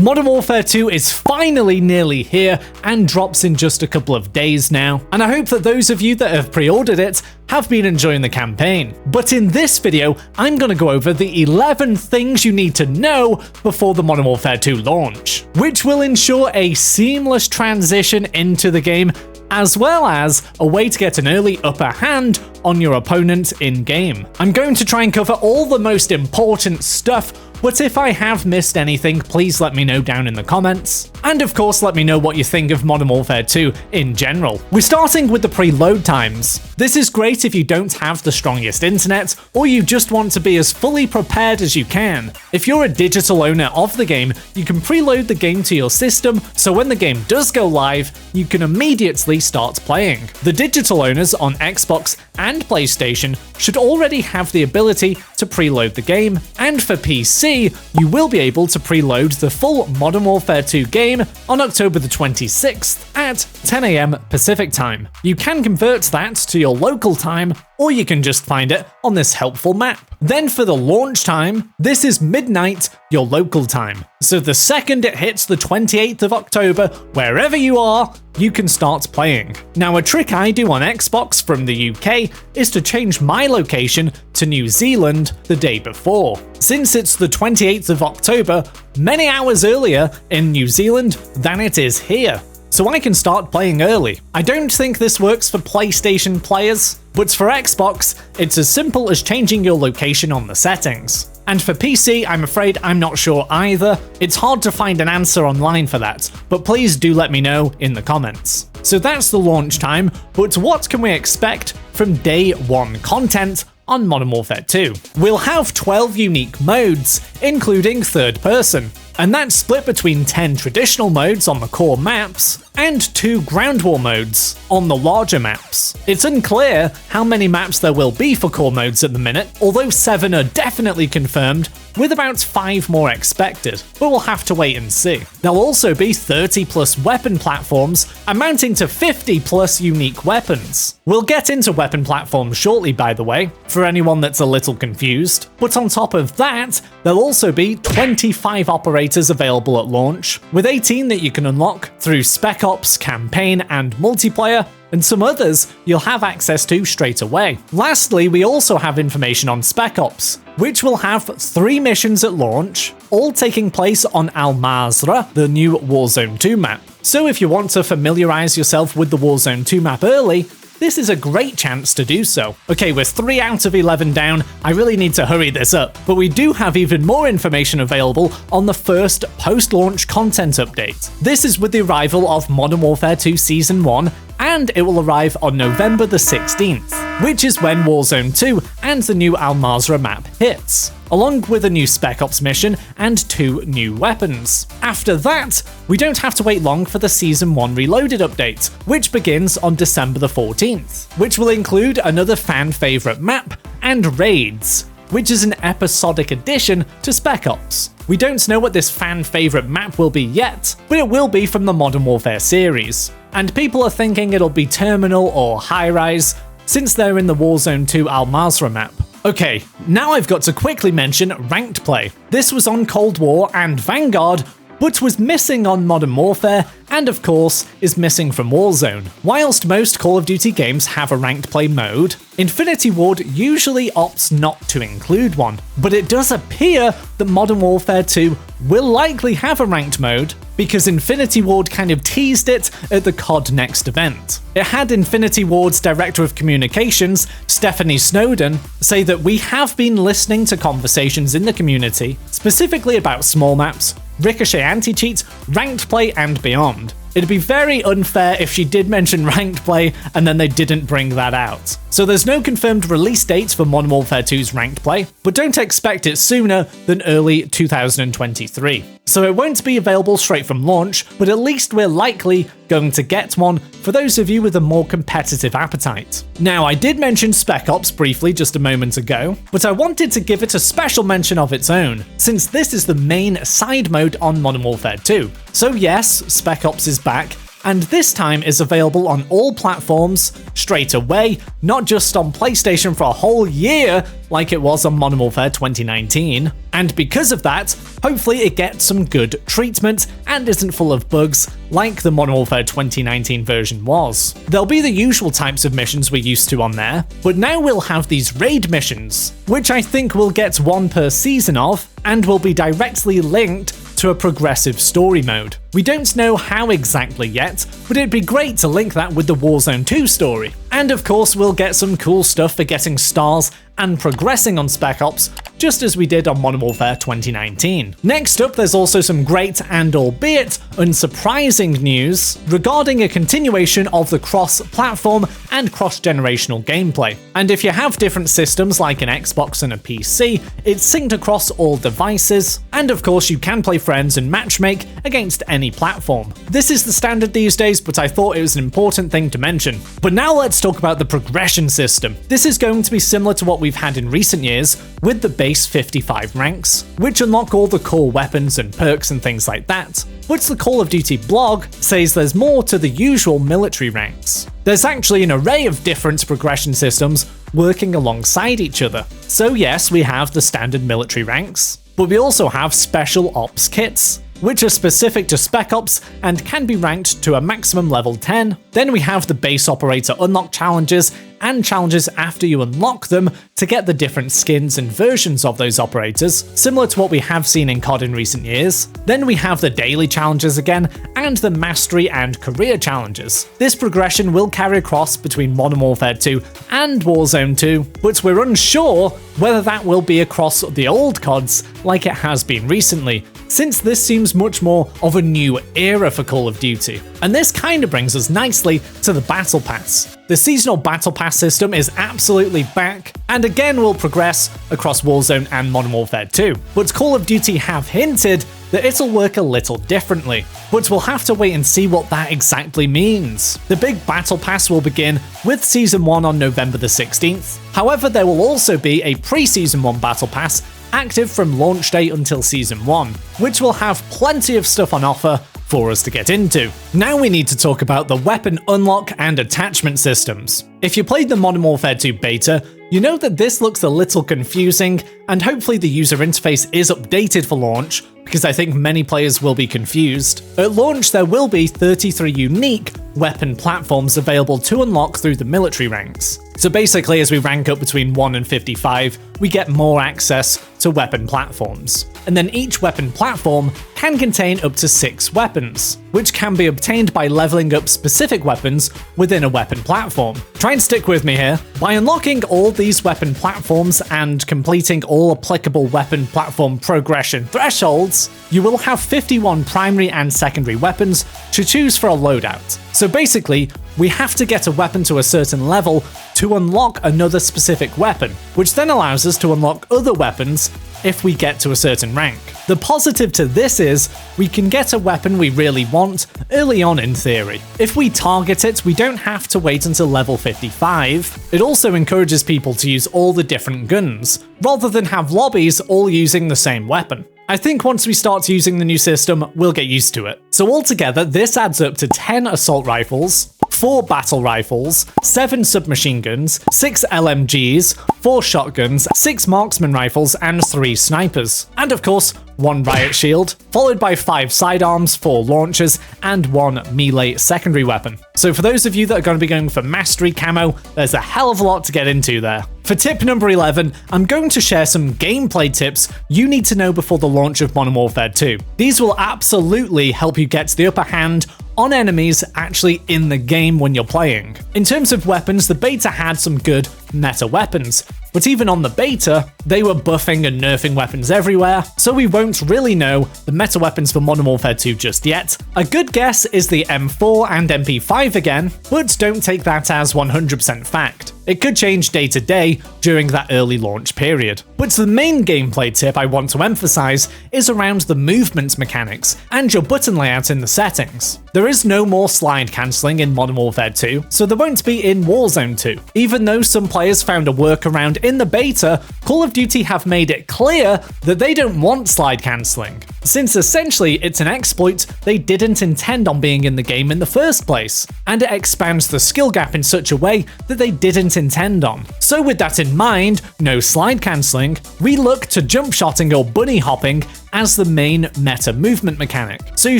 Modern Warfare 2 is finally nearly here and drops in just a couple of days now, and I hope that those of you that have pre-ordered it have been enjoying the campaign. But in this video, I'm going to go over the 11 things you need to know before the Modern Warfare 2 launch, which will ensure a seamless transition into the game, as well as a way to get an early upper hand on your opponent in-game. I'm going to try and cover all the most important stuff, but if I have missed anything, please let me know down in the comments. And of course, let me know what you think of Modern Warfare 2 in general. We're starting with the preload times. This is great if you don't have the strongest internet, or you just want to be as fully prepared as you can. If you're a digital owner of the game, you can preload the game to your system, so when the game does go live, you can immediately start playing. The digital owners on Xbox and PlayStation should already have the ability to preload the game, and for PC, you will be able to preload the full Modern Warfare 2 game on October the 26th at 10 AM Pacific time. You can convert that to your local time, or you can just find it on this helpful map. Then for the launch time, this is midnight, your local time. So the second it hits the 28th of October, wherever you are, you can start playing. Now, a trick I do on Xbox from the UK is to change my location to New Zealand the day before. Since it's the 28th of October, many hours earlier in New Zealand than it is here, so I can start playing early. I don't think this works for PlayStation players, but for Xbox, it's as simple as changing your location on the settings. And for PC, I'm afraid I'm not sure either. It's hard to find an answer online for that, but please do let me know in the comments. So that's the launch time, but what can we expect from day one content on Modern Warfare 2? We'll have 12 unique modes, including third person, and that's split between 10 traditional modes on the core maps and 2 ground war modes on the larger maps. It's unclear how many maps there will be for core modes at the minute, although 7 are definitely confirmed, with about 5 more expected, but we'll have to wait and see. There'll also be 30 plus weapon platforms, amounting to 50 plus unique weapons. We'll get into weapon platforms shortly, by the way, for anyone that's a little confused, but on top of that, there'll also be 25 operators available at launch, with 18 that you can unlock through Spec Ops, campaign, and multiplayer, and some others you'll have access to straight away. Lastly, we also have information on Spec Ops, which will have 3 missions at launch, all taking place on Al Mazrah, the new Warzone 2 map. So if you want to familiarize yourself with the Warzone 2 map early, this is a great chance to do so. Okay, we're 3 out of 11 down, I really need to hurry this up, but we do have even more information available on the first post-launch content update. This is with the arrival of Modern Warfare 2 Season 1, and it will arrive on November the 16th, which is when Warzone 2 and the new Al Mazrah map hits, along with a new Spec Ops mission and 2 new weapons. After that, we don't have to wait long for the Season 1 Reloaded update, which begins on December the 14th, which will include another fan favourite map and raids, which is an episodic addition to Spec Ops. We don't know what this fan favourite map will be yet, but it will be from the Modern Warfare series, and people are thinking it'll be Terminal or High Rise, since they're in the Warzone 2 Al Mazrah map. Okay, now I've got to quickly mention ranked play. This was on Cold War and Vanguard, but was missing on Modern Warfare, and of course is missing from Warzone. Whilst most Call of Duty games have a ranked play mode, Infinity Ward usually opts not to include one, but it does appear that Modern Warfare 2 will likely have a ranked mode, because Infinity Ward kind of teased it at the COD Next event. It had Infinity Ward's Director of Communications, Stephanie Snowden, say that we have been listening to conversations in the community, specifically about small maps, Ricochet anti-cheat, ranked play, and beyond. It'd be very unfair if she did mention ranked play and then they didn't bring that out. So there's no confirmed release date for Modern Warfare 2's ranked play, but don't expect it sooner than early 2023. So it won't be available straight from launch, but at least we're likely going to get one for those of you with a more competitive appetite. Now, I did mention Spec Ops briefly just a moment ago, but I wanted to give it a special mention of its own, since this is the main side mode on Modern Warfare 2. So yes, Spec Ops is back, and this time is available on all platforms straight away, not just on PlayStation for a whole year like it was on Modern Warfare 2019. And because of that, hopefully it gets some good treatment and isn't full of bugs like the Modern Warfare 2019 version was. There'll be the usual types of missions we're used to on there, but now we'll have these raid missions, which I think we'll get one per season of, and will be directly linked to a progressive story mode. We don't know how exactly yet, but it'd be great to link that with the Warzone 2 story. And of course, we'll get some cool stuff for getting stars and progressing on Spec Ops, just as we did on Modern Warfare 2019. Next up, there's also some great and albeit unsurprising news regarding a continuation of the cross-platform and cross-generational gameplay. And if you have different systems like an Xbox and a PC, it's synced across all devices, and of course you can play friends and matchmake against any platform. This is the standard these days, but I thought it was an important thing to mention. But now let's talk about the progression system. This is going to be similar to what we've had in recent years with the base 55 ranks, which unlock all the core weapons and perks and things like that. But the Call of Duty blog says there's more to the usual military ranks. There's actually an array of different progression systems working alongside each other. So yes, we have the standard military ranks, but we also have special ops kits, which are specific to Spec Ops and can be ranked to a maximum level 10. Then we have the base operator unlock challenges and challenges after you unlock them to get the different skins and versions of those operators, similar to what we have seen in COD in recent years. Then we have the daily challenges again, and the mastery and career challenges. This progression will carry across between Modern Warfare 2 and Warzone 2, but we're unsure whether that will be across the old CODs like it has been recently, since this seems much more of a new era for Call of Duty. And this kind of brings us nicely to the Battle Pass. The seasonal Battle Pass system is absolutely back, and again will progress across Warzone and Modern Warfare 2. But Call of Duty have hinted that it'll work a little differently, but we'll have to wait and see what that exactly means. The big Battle Pass will begin with Season 1 on November the 16th. However, there will also be a pre-Season 1 Battle Pass active from launch day until Season 1, which will have plenty of stuff on offer for us to get into. Now we need to talk about the weapon unlock and attachment systems. If you played the Modern Warfare 2 beta, you know that this looks a little confusing, and hopefully the user interface is updated for launch, because I think many players will be confused. At launch, there will be 33 unique weapon platforms available to unlock through the military ranks. So basically, as we rank up between 1 and 55, we get more access to weapon platforms. And then each weapon platform can contain up to 6 weapons, which can be obtained by leveling up specific weapons within a weapon platform. Try and stick with me here. By unlocking all these weapon platforms and completing all applicable weapon platform progression thresholds, you will have 51 primary and secondary weapons to choose for a loadout. So basically, we have to get a weapon to a certain level to unlock another specific weapon, which then allows us to unlock other weapons if we get to a certain rank. The positive to this is we can get a weapon we really want early on in theory. If we target it, we don't have to wait until level 55. It also encourages people to use all the different guns, rather than have lobbies all using the same weapon. I think once we start using the new system, we'll get used to it. So altogether, this adds up to 10 assault rifles, 4 battle rifles, 7 submachine guns, 6 LMGs, 4 shotguns, 6 marksman rifles, and 3 snipers. And of course, 1 riot shield, followed by 5 sidearms, 4 launchers, and 1 melee secondary weapon. So for those of you that are going to be going for mastery camo, there's a hell of a lot to get into there. For tip number 11, I'm going to share some gameplay tips you need to know before the launch of Modern Warfare 2. These will absolutely help you get the upper hand on enemies actually in the game when you're playing. In terms of weapons, the beta had some good meta weapons, but even on the beta, they were buffing and nerfing weapons everywhere, so we won't really know the meta weapons for Modern Warfare 2 just yet. A good guess is the M4 and MP5 again, but don't take that as 100% fact. It could change day to day during that early launch period. But the main gameplay tip I want to emphasize is around the movement mechanics and your button layout in the settings. There is no more slide cancelling in Modern Warfare 2, so there won't be in Warzone 2. Even though some players found a workaround in the beta, Call of Duty have made it clear that they don't want slide cancelling, since essentially it's an exploit they didn't intend on being in the game in the first place, and it expands the skill gap in such a way that they didn't intend on. So with that in mind, no slide cancelling, we look to jump shotting or bunny hopping as the main meta movement mechanic. So you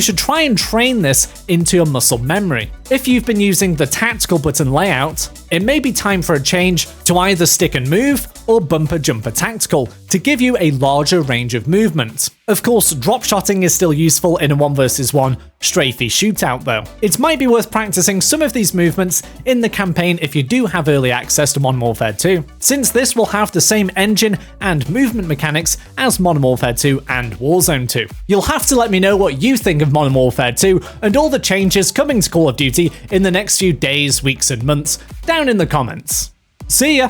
should try and train this into your muscle memory. If you've been using the tactical button layout, it may be time for a change to either stick and move or bumper jumper tactical to give you a larger range of movement. Of course, drop shotting is still useful in a 1v1 strafey shootout though. It might be worth practicing some of these movements in the campaign if you do have early access to Modern Warfare 2, since this will have the same engine and movement mechanics as Modern Warfare 2 and Warzone 2. You'll have to let me know what you think of Modern Warfare 2 and all the changes coming to Call of Duty in the next few days, weeks and months down in the comments. See ya!